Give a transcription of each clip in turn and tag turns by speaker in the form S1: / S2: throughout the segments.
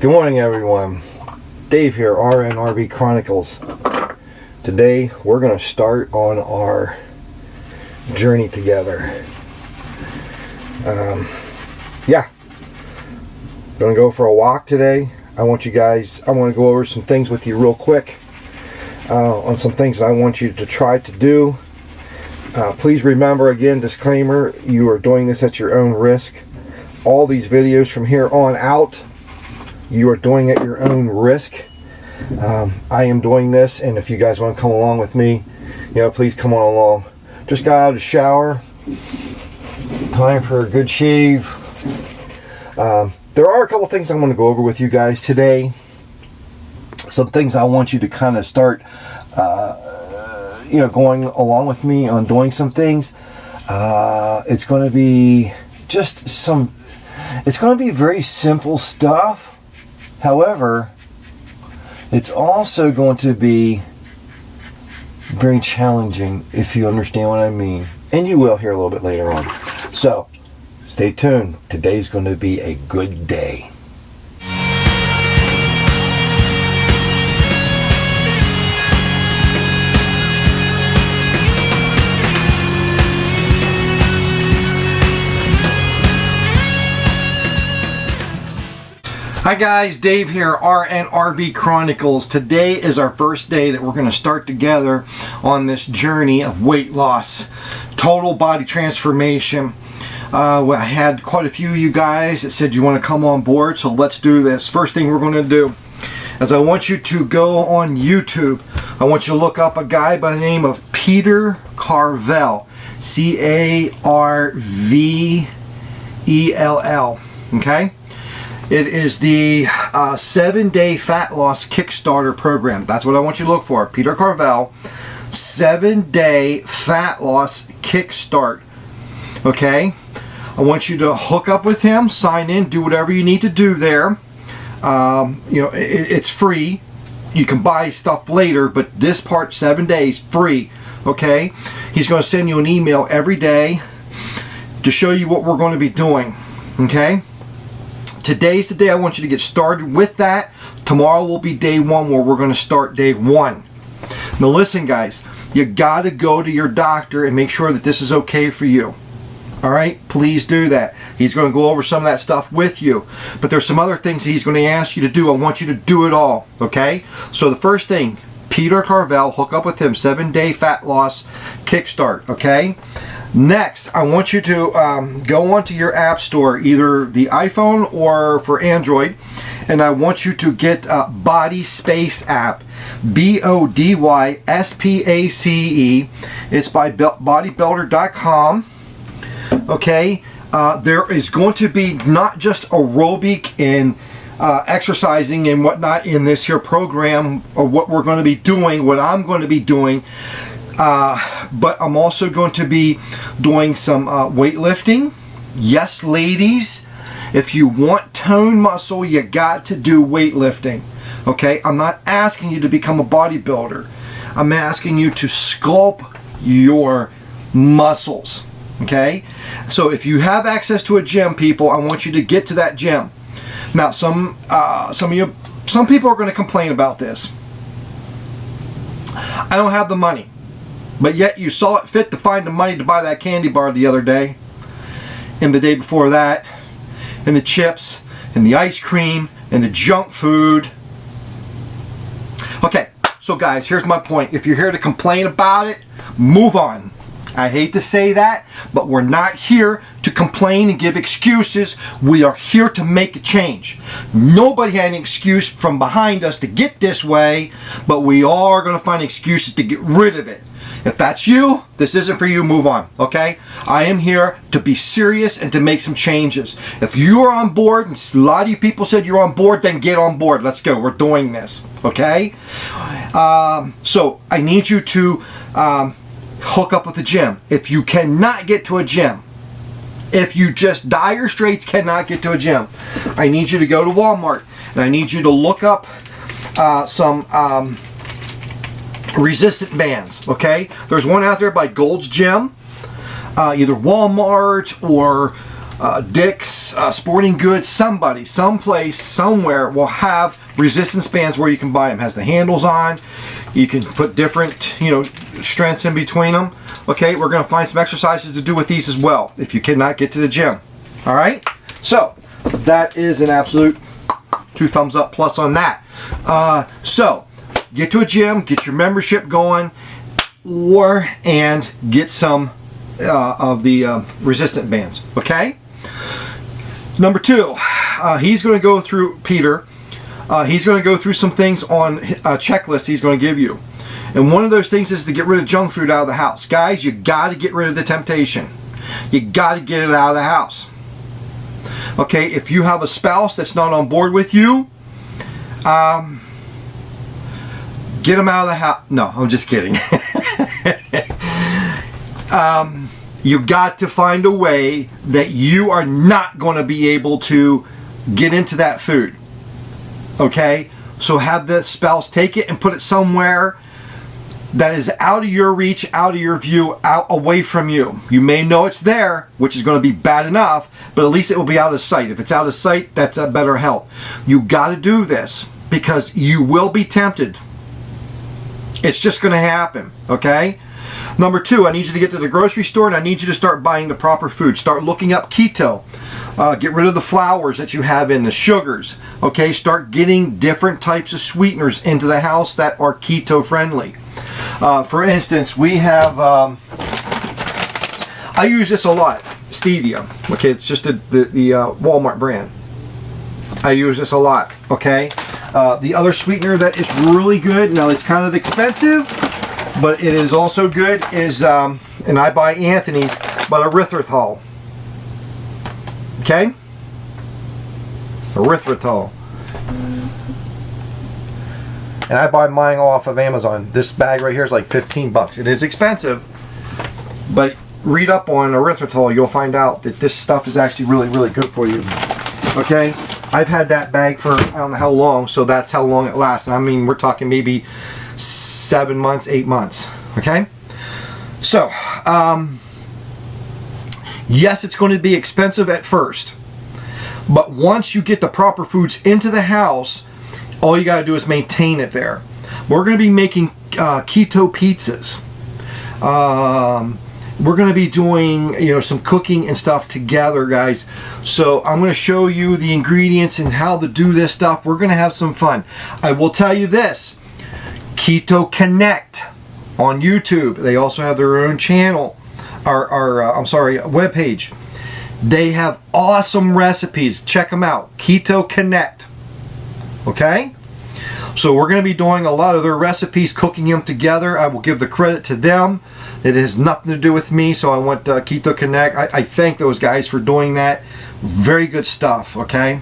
S1: Good morning, everyone. Dave here, RNRV Chronicles. Today we're going to start on our journey together. Going to go for a walk today. I want to go over some things with you real quick on some things I want you to try to do. Please remember, again, disclaimer, you are doing this at your own risk. All these videos from here on out, you are doing it at your own risk. I am doing this, and if you guys want to come along with me, please come on along. Just got out of the shower. Time for a good shave. There are a couple things I want to go over with you guys today. Some things I want you to kind of start, going along with me on doing some things. It's going to be it's going to be very simple stuff. However, it's also going to be very challenging, if you understand what I mean. And you will hear a little bit later on. So, stay tuned. Today's going to be a good day. Hi guys, Dave here, RNRV Chronicles. Today is our first day that we're going to start together on this journey of weight loss, total body transformation. I had quite a few of you guys that said you want to come on board, so let's do this. First thing we're going to do is I want you to go on YouTube. I want you to look up a guy by the name of Peter Carvel, C-A-R-V-E-L-L, okay? It is the 7-day fat loss Kickstarter program. That's what I want you to look for. Peter Carvel, 7-day fat loss Kickstart. Okay? I want you to hook up with him, sign in, do whatever you need to do there. It's free. You can buy stuff later, but this part, 7 days, free. Okay? He's going to send you an email every day to show you what we're going to be doing. Okay? Today's the day I want you to get started with that. Tomorrow will be day one where we're going to start day one. Now listen guys, you got to go to your doctor and make sure that this is okay for you. Alright, please do that. He's going to go over some of that stuff with you. But there's some other things that he's going to ask you to do. I want you to do it all. Okay? So the first thing, Peter Carvel, hook up with him, 7-day fat loss Kickstart. Okay? Next, I want you to go onto your app store, either the iPhone or for Android, and I want you to get BodySpace app, B-O-D-Y-S-P-A-C-E. It's by bodybuilder.com. Okay, there is going to be not just aerobic and exercising and whatnot in this here program, or what we're going to be doing, what I'm going to be doing. But I'm also going to be doing some weightlifting. Yes, ladies, if you want tone muscle, you got to do weightlifting. Okay, I'm not asking you to become a bodybuilder. I'm asking you to sculpt your muscles. Okay, so if you have access to a gym, people, I want you to get to that gym. Now, some people are going to complain about this. I don't have the money. But yet you saw it fit to find the money to buy that candy bar the other day, and the day before that, and the chips, and the ice cream, and the junk food. Okay, so guys, here's my point. If you're here to complain about it, move on. I hate to say that, but we're not here to complain and give excuses. We are here to make a change. Nobody had an excuse from behind us to get this way, but we are going to find excuses to get rid of it. If that's you, this isn't for you, move on, okay? I am here to be serious and to make some changes. If you are on board, and a lot of you people said you're on board, then get on board. Let's go. We're doing this, okay? So I need you to hook up with the gym. If you cannot get to a gym, if you just dire straits cannot get to a gym, I need you to go to Walmart, and I need you to look up some resistant bands. Okay, there's one out there by Gold's Gym, either Walmart or Dick's Sporting Goods, somebody, someplace, somewhere will have resistance bands where you can buy them. Has the handles on. You can put different, strengths in between them. Okay, we're going to find some exercises to do with these as well if you cannot get to the gym. All right, so that is an absolute 2 thumbs up plus on that. So get to a gym, get your membership going, and get some of the resistant bands. Okay. Number 2, he's going to go through, Peter. He's going to go through some things on a checklist he's going to give you. And one of those things is to get rid of junk food out of the house. Guys, you got to get rid of the temptation. You got to get it out of the house. Okay, if you have a spouse that's not on board with you, get them out of the house. No, I'm just kidding. You got to find a way that you are not going to be able to get into that food. Okay, so have the spouse take it and put it somewhere that is out of your reach, out of your view, out away from you. You may know it's there, which is going to be bad enough, but at least it will be out of sight. If it's out of sight, that's a better help. You got to do this because you will be tempted. It's just going to happen, okay? Number 2, I need you to get to the grocery store and I need you to start buying the proper food. Start looking up keto. Get rid of the flours that you have in, the sugars. Okay, start getting different types of sweeteners into the house that are keto friendly. For instance, we have, I use this a lot, stevia. Okay, it's just the Walmart brand. I use this a lot, okay? The other sweetener that is really good, now it's kind of expensive, but it is also good, is, and I buy Anthony's, but erythritol. Okay? Erythritol. And I buy mine off of Amazon. This bag right here is like 15 bucks. It is expensive, but read up on erythritol. You'll find out that this stuff is actually really, really good for you. Okay? I've had that bag for I don't know how long, so that's how long it lasts. I mean, we're talking maybe 7 months, 8 months. Okay? So, yes, it's going to be expensive at first, but once you get the proper foods into the house, all you got to do is maintain it there. We're going to be making keto pizzas. We're going to be doing some cooking and stuff together, guys. So I'm going to show you the ingredients and how to do this stuff. We're going to have some fun. I will tell you this: Keto Connect on YouTube. They also have their own channel. Webpage. They have awesome recipes. Check them out. Keto Connect. Okay? So we're going to be doing a lot of their recipes, cooking them together. I will give the credit to them. It has nothing to do with me, so I want Keto Connect. I thank those guys for doing that. Very good stuff, okay?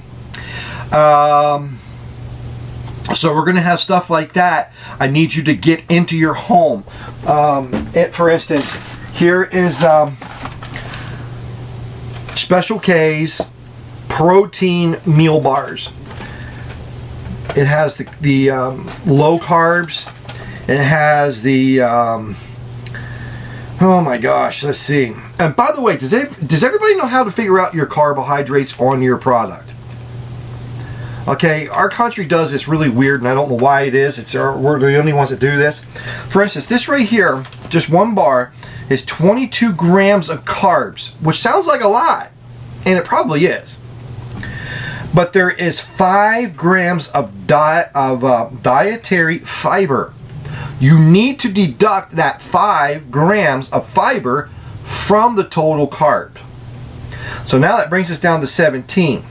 S1: So we're going to have stuff like that. I need you to get into your home. For instance, here is Special K's protein meal bars. It has the low carbs. It has the oh my gosh, let's see. And by the way, does everybody know how to figure out your carbohydrates on your product? Okay, our country does this really weird, and I don't know why it is. We're the only ones that do this. For instance, this right here, just one bar, is 22 grams of carbs, which sounds like a lot, and it probably is. But there is 5 grams of dietary fiber. You need to deduct that 5 grams of fiber from the total carb. So now that brings us down to 17.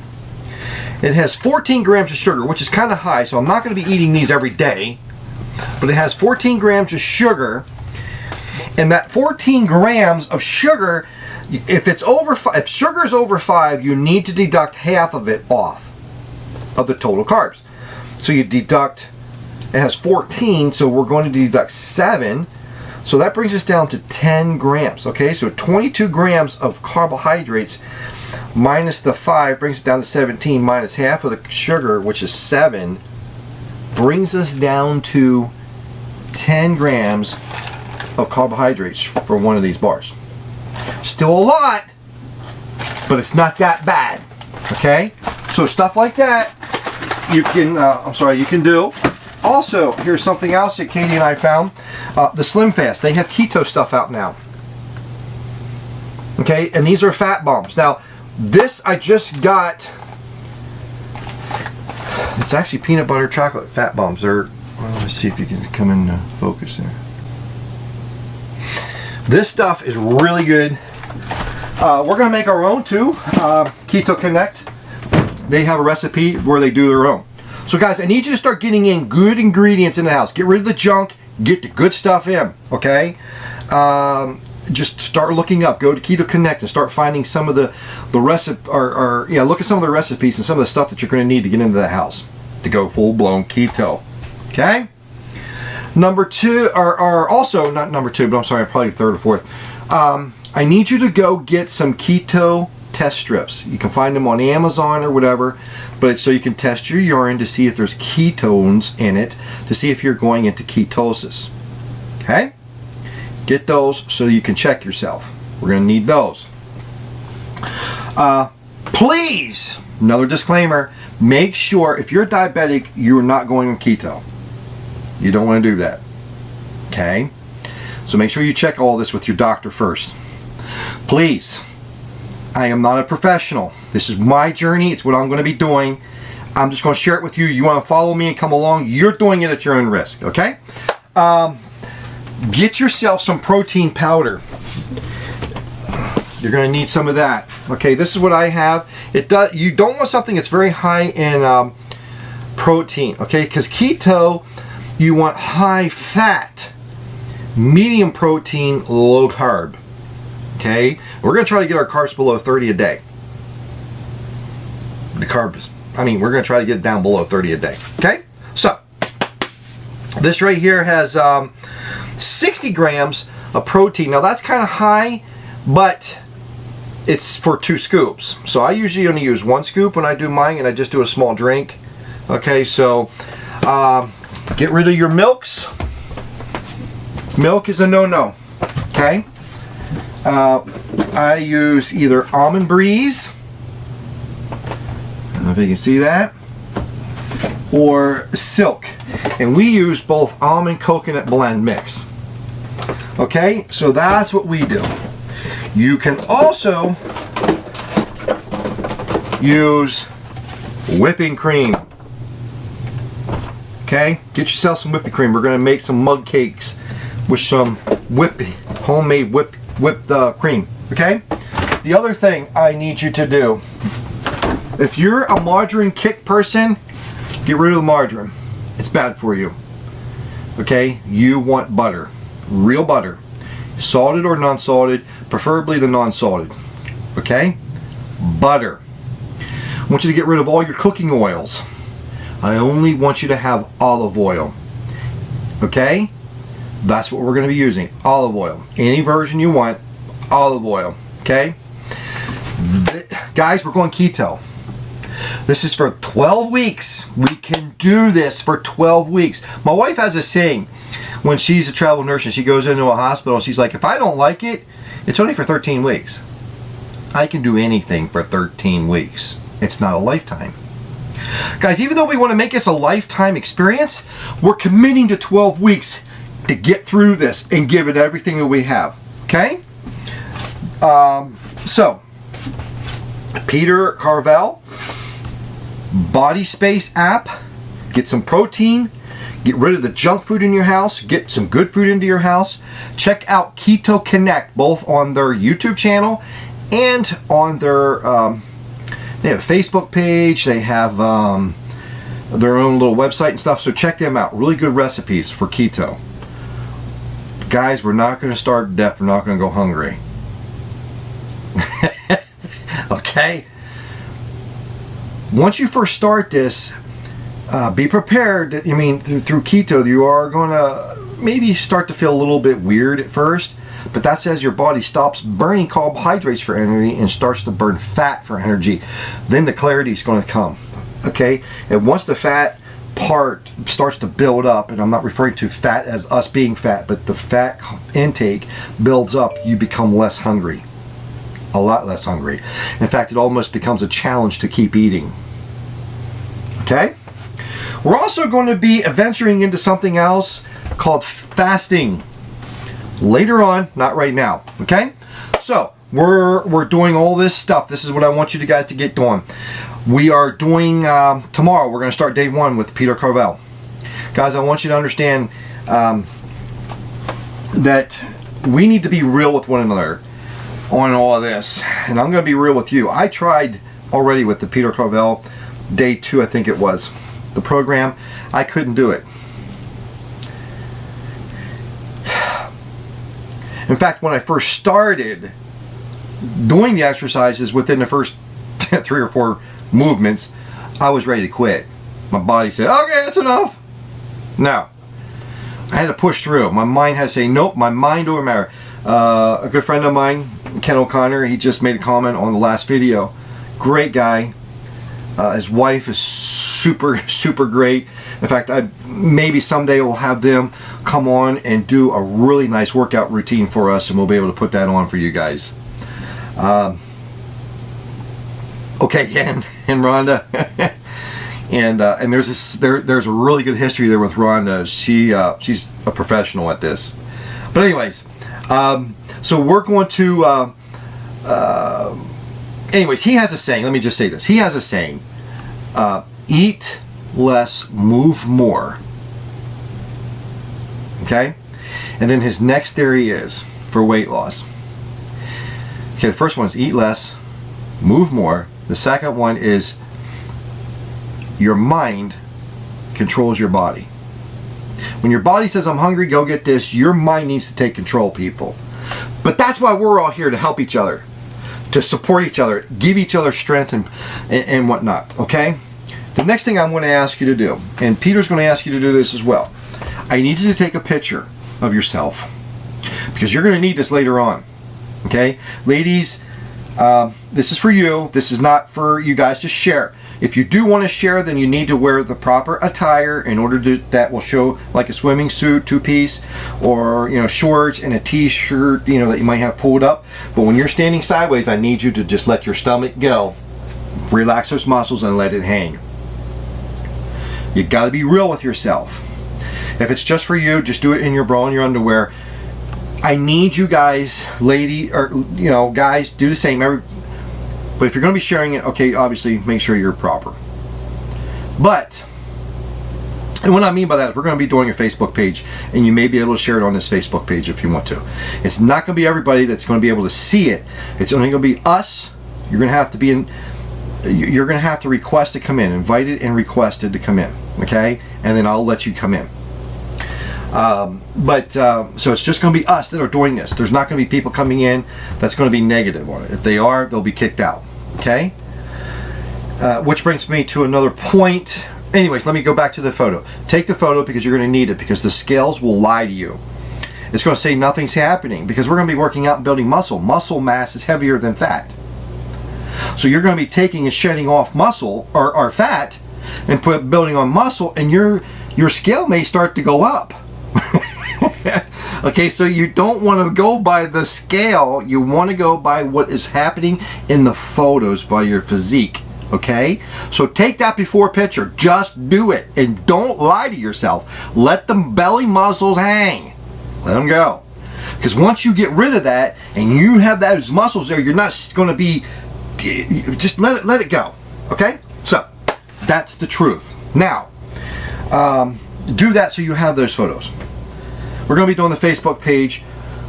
S1: It has 14 grams of sugar, which is kind of high, so I'm not going to be eating these every day. But it has 14 grams of sugar, and that 14 grams of sugar, if sugar is over 5, you need to deduct half of it off of the total carbs. So you deduct, it has 14, so we're going to deduct 7. So that brings us down to 10 grams. Okay, so 22 grams of carbohydrates minus the 5 brings it down to 17, minus half of the sugar, which is 7, brings us down to 10 grams of carbohydrates for one of these bars. Still a lot, but it's not that bad. Okay, so stuff like that you can you can do. Also, here's something else that Katie and I found. The Slim Fast, they have keto stuff out now. Okay, and these are fat bombs. Now, this I just got. It's actually peanut butter chocolate fat bombs. They're, well, let's see if you can come in focus there. This stuff is really good. We're going to make our own too. Keto Connect. They have a recipe where they do their own. So guys, I need you to start getting in good ingredients in the house. Get rid of the junk. Get the good stuff in. Okay. Just start looking up. Go to Keto Connect and start finding some of the recipe, look at some of the recipes and some of the stuff that you're going to need to get into the house to go full blown keto. Okay. Number two, or also not number two, but I'm sorry, probably third or fourth. I need you to go get some keto test strips. You can find them on Amazon or whatever, but it's so you can test your urine to see if there's ketones in it, to see if you're going into ketosis. Okay? Get those so you can check yourself. We're going to need those. Please, another disclaimer, make sure if you're diabetic, you're not going on keto. You don't want to do that. Okay? So make sure you check all this with your doctor first. Please, I am not a professional. This is my journey. It's what I'm going to be doing. I'm just going to share it with you. You want to follow me and come along, you're doing it at your own risk. Okay? Get yourself some protein powder. You're going to need some of that. Okay, this is what I have. You don't want something that's very high in protein. Okay, because keto, you want high fat, medium protein, low carb. Okay, we're going to try to get our carbs below 30 a day. We're going to try to get it down below 30 a day. Okay, so this right here has 60 grams of protein. Now that's kind of high, but it's for 2 scoops. So I usually only use 1 scoop when I do mine, and I just do a small drink. Okay, so get rid of your milks. Milk is a no-no. Okay. I use either Almond Breeze, I don't know if you can see that, or Silk, and we use both almond coconut blend mix. Okay, so that's what we do. You can also use whipping cream. Okay, get yourself some whipping cream. We're going to make some mug cakes with some homemade whipped cream. Okay, the other thing I need you to do, if you're a margarine kick person, get rid of the margarine. It's bad for you. Okay, you want butter, real butter, salted or non-salted, preferably the non-salted. Okay, butter. I want you to get rid of all your cooking oils. I only want you to have olive oil. Okay, that's what we're going to be using, olive oil. Any version you want, olive oil. Okay, guys, we're going keto. This is for 12 weeks. We can do this for 12 weeks. My wife has a saying when she's a travel nurse and she goes into a hospital, and she's like, if I don't like it, it's only for 13 weeks. I can do anything for 13 weeks. It's not a lifetime. Guys, even though we want to make this a lifetime experience, we're committing to 12 weeks to get through this and give it everything that we have. Okay? So, Peter Carvel, BodySpace app, get some protein, get rid of the junk food in your house, get some good food into your house. Check out Keto Connect, both on their YouTube channel and on their, they have a Facebook page, they have their own little website and stuff, so check them out. Really good recipes for keto. Guys, we're not going to starve to death, we're not going to go hungry. Okay? Once you first start this, be prepared. I mean, through keto, you are going to maybe start to feel a little bit weird at first, but that's as your body stops burning carbohydrates for energy and starts to burn fat for energy. Then the clarity is going to come. Okay? And once the fat part starts to build up, and I'm not referring to fat as us being fat, but the fat intake builds up, you become less hungry. A lot less hungry. In fact, it almost becomes a challenge to keep eating. Okay? We're also going to be venturing into something else called fasting. Later on, not right now. Okay? So, we're doing all this stuff. This is what I want you guys to get doing. We are doing, tomorrow, we're going to start day 1 with Peter Carvel. Guys, I want you to understand that we need to be real with one another on all of this. And I'm going to be real with you. I tried already with the Peter Carvel, day 2, I think it was, the program. I couldn't do it. In fact, when I first started doing the exercises, within the first 3 or 4 movements, I was ready to quit. My body said, okay, that's enough. No. I had to push through. My mind had to say, nope, my mind over matter. A good friend of mine, Ken O'Connor, he just made a comment on the last video. Great guy. His wife is super, super great. In fact, maybe someday we'll have them come on and do a really nice workout routine for us, and we'll be able to put that on for you guys. Okay, Ken and Rhonda. and there's a really good history there with Rhonda. She's a professional at this. But anyways, so we're going to anyways, he has a saying. Let me just say this. He has a saying. Eat less, move more. Okay? And then his next theory is for weight loss. Okay, the first one is eat less, move more. The second one is your mind controls your body. When your body says, I'm hungry, go get this, your mind needs to take control, people. But that's why we're all here, to help each other, to support each other, give each other strength and whatnot, okay? The next thing I'm going to ask you to do, and Peter's going to ask you to do this as well, I need you to take a picture of yourself, because you're going to need this later on, okay? Ladies, this is for you. This is not for you guys to share. If you do want to share, then you need to wear the proper attire in order to, that will show like a swimming suit, 2-piece, or shorts and a t-shirt, that you might have pulled up. But when you're standing sideways, I need you to just let your stomach go, relax those muscles, and let it hang. You got to be real with yourself. If it's just for you, just do it in your bra and your underwear. I need you guys, lady, or guys, do the same. But if you're going to be sharing it, okay, obviously make sure you're proper. But, and what I mean by that is we're going to be doing a Facebook page, and you may be able to share it on this Facebook page if you want to. It's not going to be everybody that's going to be able to see it. It's only going to be us. You're going to have to be in. You're going to have to request to come in, invited and requested to come in, okay? And then I'll let you come in. So it's just going to be us that are doing this. There's not going to be people coming in that's going to be negative on it. If they are, they'll be kicked out. Okay? Which brings me to another point. Anyways, let me go back to the photo. Take the photo because you're going to need it, because the scales will lie to you. It's going to say nothing's happening, because we're going to be working out and building muscle. Muscle mass is heavier than fat. So you're going to be taking and shedding off muscle or fat and building on muscle, and your scale may start to go up. Okay, so you don't want to go by the scale. You want to go by what is happening in the photos by your physique. Okay, so take that before picture. Just do it, and don't lie to yourself. Let the belly muscles hang. Let them go, because once you get rid of that and you have those muscles there, you're not going to be. Just let it go. Okay, so that's the truth. Now, do that so you have those photos. We're going to be doing the Facebook page,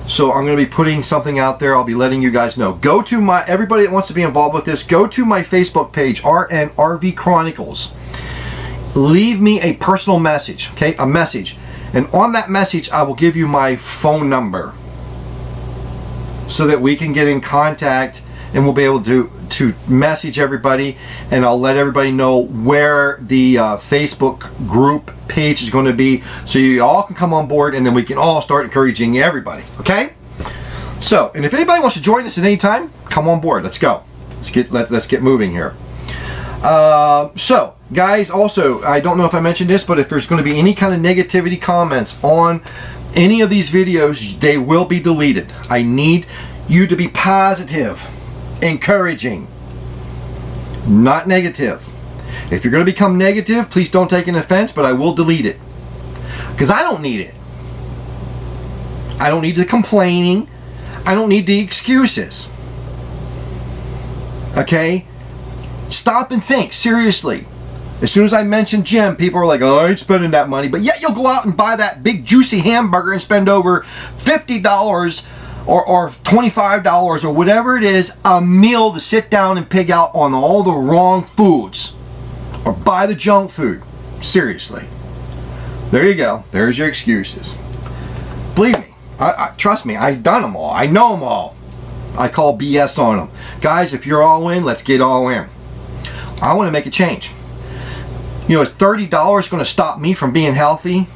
S1: so I'm going to be putting something out there. I'll be letting you guys know. Go to everybody that wants to be involved with this, go to my Facebook page, RNRV Chronicles. Leave me a personal message, okay, a message. And on that message, I will give you my phone number so that we can get in contact, and we'll be able to message everybody, and I'll let everybody know where the Facebook group page is going to be, so you all can come on board, and then we can all start encouraging everybody. Okay? So, and if anybody wants to join us at any time, come on board. Let's go. Let's get moving here. So, guys, also, I don't know if I mentioned this, but if there's going to be any kind of negativity comments on any of these videos, they will be deleted. I need you to be positive. encouraging, not negative. If you're going to become negative, please don't take an offense, but I will delete it. Because I don't need it. I don't need the complaining. I don't need the excuses. Okay? Stop and think, seriously. As soon as I mention gym, people are like, oh, I ain't spending that money. But yet you'll go out and buy that big juicy hamburger and spend over $50 or $25 or whatever it is, a meal to sit down and pig out on all the wrong foods. Or buy the junk food. Seriously. There you go. There's your excuses. Believe me. Trust me. I've done them all. I know them all. I call BS on them. Guys, if you're all in, let's get all in. I want to make a change. You know, is $30 going to stop me from being healthy?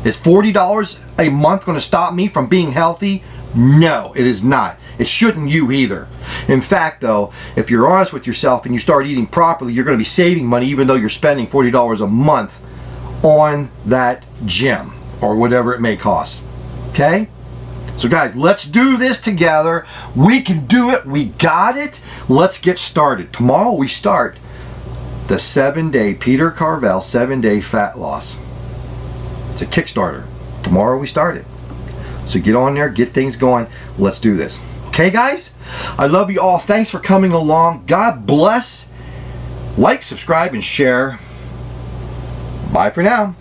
S1: Is $40 a month going to stop me from being healthy? No, it is not. It shouldn't you either. In fact, though, if you're honest with yourself and you start eating properly, you're going to be saving money even though you're spending $40 a month on that gym or whatever it may cost. Okay? So guys, let's do this together. We can do it. We got it. Let's get started. Tomorrow we start the 7-day Peter Carvel 7-day fat loss. It's a Kickstarter. Tomorrow we start it. So get on there, get things going. Let's do this. Okay, guys? I love you all. Thanks for coming along. God bless. Like, subscribe, and share. Bye for now.